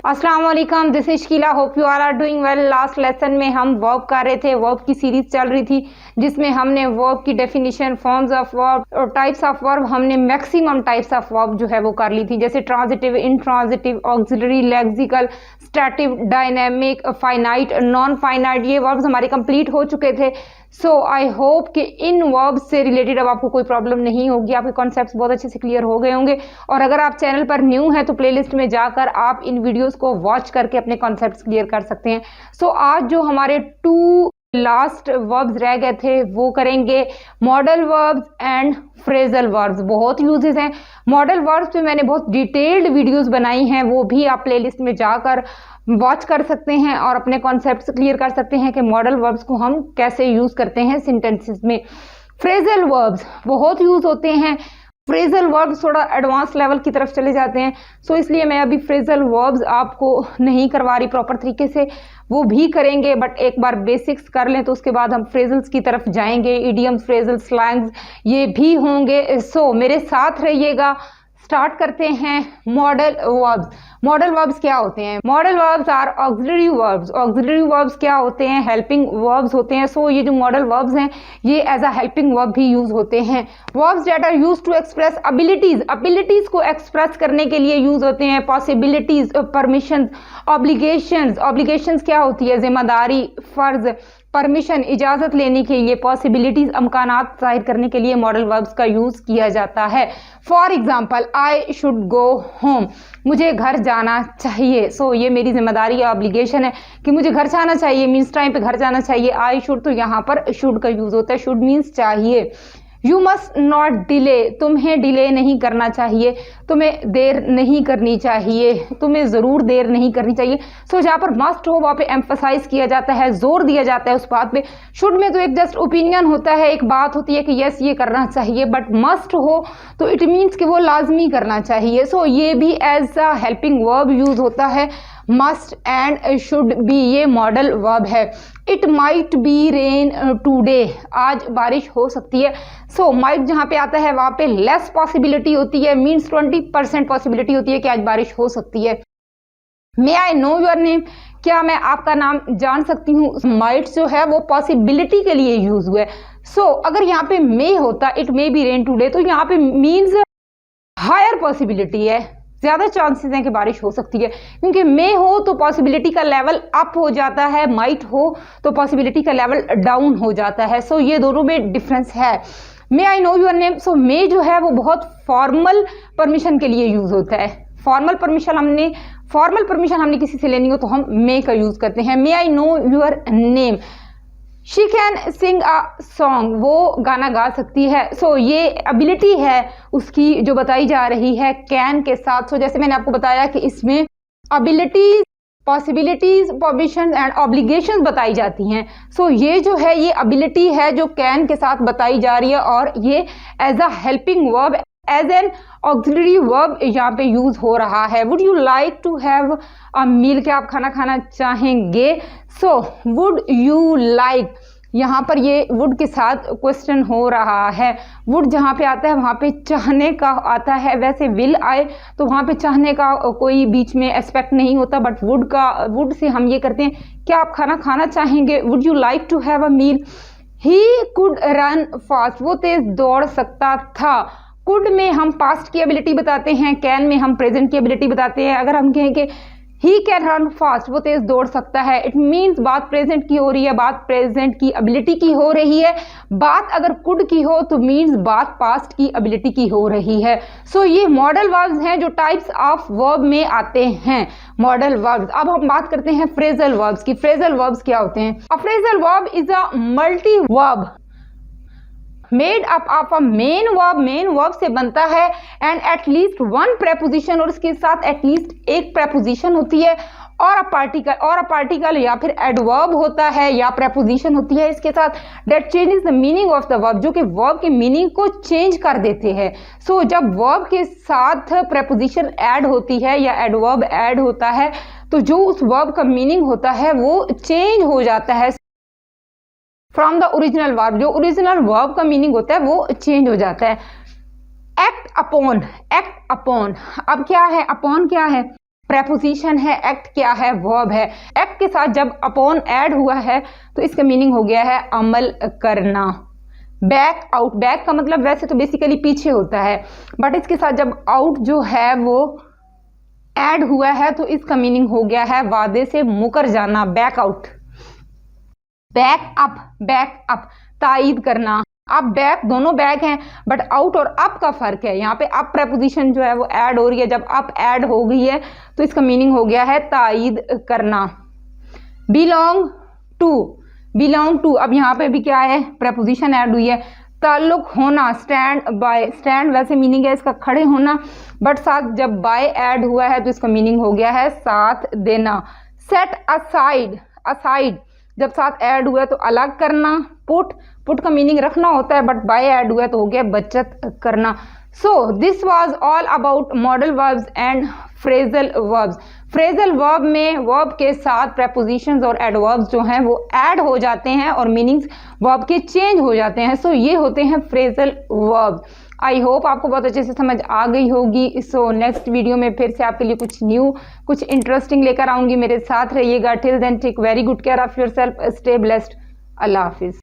अस्सलाम वालेकुम, this is Sheela. Hope you are doing well. Last lesson में हम वर्ब कर रहे थे, वर्ब की सीरीज चल रही थी जिसमें हमने वर्ब की डेफिनेशन, फॉर्म्स ऑफ वर्ब और टाइप्स ऑफ वर्ब, हमने मैक्सिमम टाइप्स ऑफ वर्ब जो है वो कर ली थी, जैसे transitive, intransitive, auxiliary, lexical, स्टैटिव, dynamic, finite, non finite. ये वर्ब्स हमारे कंप्लीट हो चुके थे। सो आई होप कि इन वर्ब्स से रिलेटेड अब आपको कोई प्रॉब्लम नहीं होगी, आपके कॉन्सेप्ट्स बहुत अच्छे से क्लियर हो गए होंगे। और अगर आप चैनल पर न्यू हैं तो प्लेलिस्ट में जाकर आप इन वीडियोस को वॉच करके अपने कॉन्सेप्ट्स क्लियर कर सकते हैं। सो आज जो हमारे 2 लास्ट वर्ब्स रह गए थे वो करेंगे modal verbs and phrasal verbs. बहुत यूजेस हैं मॉडल वर्ब्स पे, मैंने बहुत डिटेल्ड वीडियोस बनाई हैं, वो भी आप प्लेलिस्ट में जाकर वॉच कर सकते हैं और अपने कॉन्सेप्ट्स क्लियर कर सकते हैं कि मॉडल वर्ब्स को हम कैसे यूज करते हैं सेंटेंसेस में। फ्रेजल वर्ब्स बहुत यूज होते हैं। फ्रेजल वर्ब्स थोड़ा एडवांस लेवल की तरफ चले जाते हैं, सो इसलिए मैं अभी फ्रेजल वर्ब्स आपको नहीं करवा रही प्रॉपर तरीके से, वो भी करेंगे, बट एक बार बेसिक्स कर लें तो उसके बाद हम फ्रेजल्स की तरफ जाएंगे। इडियम्स, फ्रेजल्स, स्लैंग्स ये भी होंगे। सो मेरे साथ रहिएगा। स्टार्ट करते हैं मॉडल वर्ब्स। मॉडल वर्ब्स क्या होते हैं? Modal verbs are auxiliary verbs. Auxiliary verbs क्या होते हैं? हेल्पिंग वर्ब्स होते हैं। सो ये जो मॉडल वर्ब्स हैं ये एज अ हेल्पिंग वर्ब भी यूज होते हैं। Verbs that are used to express abilities, abilities को एक्सप्रेस करने के लिए यूज होते हैं। Possibilities, permissions, obligations. ऑब्लिगेशंस क्या होती है? जिम्मेदारी, फर्ज। परमिशन, इजाजत लेने के लिए। पॉसिबिलिटीज, अमकानात जाहिर करने के लिए मॉडल वर्ब्स का यूज किया जाता है। For example, I should go home, मुझे घर जाना चाहिए। सो ये मेरी जिम्मेदारी या ऑब्लिगेशन है कि मुझे घर जाना चाहिए, मीन्स टाइम पे घर जाना चाहिए। आई शुड, तो यहाँ पर शुड का यूज होता है। शुड मीन्स चाहिए। यू मस्ट नॉट डिले, तुम्हें डिले नहीं करना चाहिए, तुम्हें देर नहीं करनी चाहिए, तुम्हें ज़रूर देर नहीं करनी चाहिए। सो जहाँ पर मस्ट हो वहाँ पे एम्फसाइज किया जाता है, जोर दिया जाता है उस बात पे। शुड में तो एक जस्ट ओपिनियन होता है, एक बात होती है कि यस ये करना चाहिए, बट मस्ट हो तो इट मीन्स कि वो लाजमी करना चाहिए। सो ये भी as a helping verb use होता है। मस्ट एंड शुड बी ये मॉडल वर्ब है। It might be rain today, आज बारिश हो सकती है। सो माइट जहाँ पे आता है वहाँ पे लेस पॉसिबिलिटी होती है, मीन्स 20% पॉसिबिलिटी होती है कि आज बारिश हो सकती है। मे आई नो योर नेम, क्या मैं आपका नाम जान सकती हूँ? माइट जो है वो पॉसिबिलिटी के लिए यूज हुआ है। सो अगर यहाँ पे मे होता, it may be rain today, तो यहाँ पे मीन्स हायर पॉसिबिलिटी है, ज्यादा चांसेस हैं कि बारिश हो सकती है, क्योंकि मे हो तो पॉसिबिलिटी का लेवल अप हो जाता है, माइट हो तो पॉसिबिलिटी का लेवल डाउन हो जाता है। सो ये दोनों में डिफरेंस है। मे आई नो योर नेम, सो मे जो है वो बहुत फॉर्मल परमिशन के लिए यूज होता है। फॉर्मल परमिशन हमने किसी से लेनी हो तो हम मे का यूज करते हैं। May I know your name. She can sing a song, वो गाना गा सकती है। सो ये एबिलिटी है उसकी जो बताई जा रही है कैन के साथ। सो जैसे मैंने आपको बताया कि इसमें abilities, possibilities, permission and obligations बताई जाती हैं। सो ये जो है ये एबिलिटी है जो कैन के साथ बताई जा रही है, और ये as a helping verb, as an auxiliary verb यहाँ पे यूज हो रहा है। Would you like to have a meal, क्या आप खाना खाना चाहेंगे? सो वुड यू लाइक, यहाँ पर ये वुड के साथ क्वेश्चन हो रहा है। वुड जहाँ पे आता है वहाँ पे चाहने का आता है, वैसे विल आए तो वहाँ पे चाहने का कोई बीच में एस्पेक्ट नहीं होता, बट वुड से हम ये करते हैं क्या आप खाना खाना चाहेंगे? Would you like to have a meal. He could run fast, वो तेज दौड़ सकता था। कुड में हम पास्ट की एबिलिटी बताते हैं, कैन में हम प्रेजेंट की एबिलिटी बताते हैं। अगर हम कहें कि ही कैन रन फास्ट, वो तेज दौड़ सकता है, इट मीन्स बात प्रेजेंट की हो रही है, बात प्रेजेंट की एबिलिटी की हो रही है। बात अगर कुड की हो तो मीन्स बात पास्ट की एबिलिटी की हो रही है। सो ये मॉडल वर्ब्स हैं जो टाइप्स ऑफ वर्ब में आते हैं, मॉडल वर्ब्स। अब हम बात करते हैं फ्रेजल वर्ब्स की। फ्रेजल वर्ब्स क्या होते हैं? अ phrasal verb is a multi verb made up of a main verb से बनता है एंड एटलीस्ट वन प्रेपोजिशन, और इसके साथ एटलीस्ट एक प्रेपोजिशन होती है, और अ पार्टिकल या फिर एडवर्ब होता है या प्रेपोजिशन होती है इसके साथ, that changes the meaning of the verb, जो कि वर्ब के मीनिंग को चेंज कर देते हैं। सो जब वर्ब के साथ प्रेपोजिशन ऐड होती है या एडवर्ब ऐड होता है तो जो उस वर्ब का मीनिंग होता है वो चेंज हो जाता है फ्रॉम द ओरिजिनल वर्ब। जो ओरिजिनल वर्ब का मीनिंग होता है वो चेंज हो जाता है। एक्ट अपॉन, अब क्या है? अपॉन क्या है? प्रेपोजिशन है, एक्ट क्या है, वर्ब है। एक्ट के साथ जब अपॉन ऐड हुआ है तो इसका मीनिंग हो गया है अमल करना। बैक आउट, बैक का मतलब वैसे तो बेसिकली पीछे होता है, बट इसके साथ जब आउट जो है वो ऐड हुआ है तो इसका मीनिंग हो गया है वादे से मुकर जाना, बैक आउट। बैक अप, तायीद करना। अब बैक, दोनों बैक हैं बट आउट और अप का फर्क है। यहाँ पे अप प्रेपोजिशन जो है वो ऐड हो रही है, जब अप ऐड हो गई है तो इसका मीनिंग हो गया है तायीद करना। बिलोंग टू, अब यहाँ पे भी क्या है, प्रेपोजिशन ऐड हुई है। ताल्लुक होना, स्टैंड बाय, स्टैंड वैसे मीनिंग है इसका खड़े होना, बट साथ जब बाय ऐड हुआ है तो इसका मीनिंग हो गया है साथ देना। सेट असाइड, जब साथ ऐड हुआ है तो अलग करना। पुट का मीनिंग रखना होता है, बट बाय ऐड हुआ है तो हो गया बचत करना। So this was all about modal verbs and phrasal verbs. Phrasal verb में वर्ब के साथ प्रेपोजिशंस और एडवर्ब्स जो हैं वो ऐड हो जाते हैं और मीनिंग्स वर्ब के चेंज हो जाते हैं। सो ये होते हैं फ्रेजल वर्ब। आई होप आपको बहुत अच्छे से समझ आ गई होगी। सो नेक्स्ट वीडियो में फिर से आपके लिए कुछ न्यू, कुछ इंटरेस्टिंग लेकर आऊंगी। मेरे साथ रहिएगा। Till then take very good care of yourself, stay blessed. अल्लाह हाफिज।